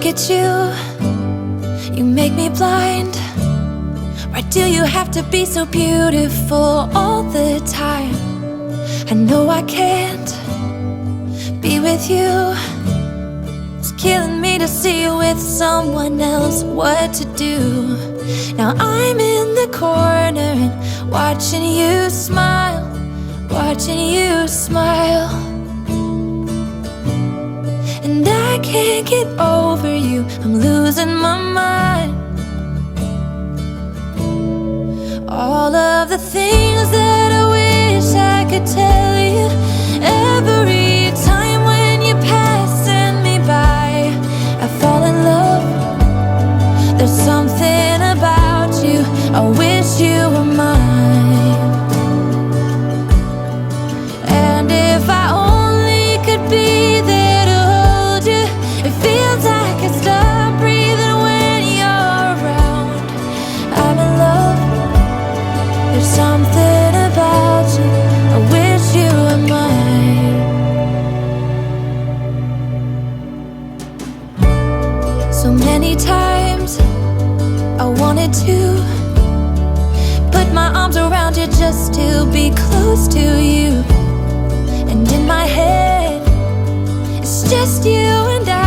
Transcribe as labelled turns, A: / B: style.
A: at you, you make me blind. Why do you have to be so beautiful all the time? I know I can't be with you. It's killing me to see you with someone else. What to do? Now I'm in the corner and watching you smile, watching you smile. And I can't get over you, I'm losing my mind. All of the things that I wish I could tell you, every time when you're passing me by, I fall in love. There's something about you, I wish you were mine. And if I only could be there to hold you, it feels like I stop breathing when you're around. I'm in love. There's something about you, I wish you were mine. So many times I wanted to put my arms around you just to be close to you. And in my head, it's just you and I.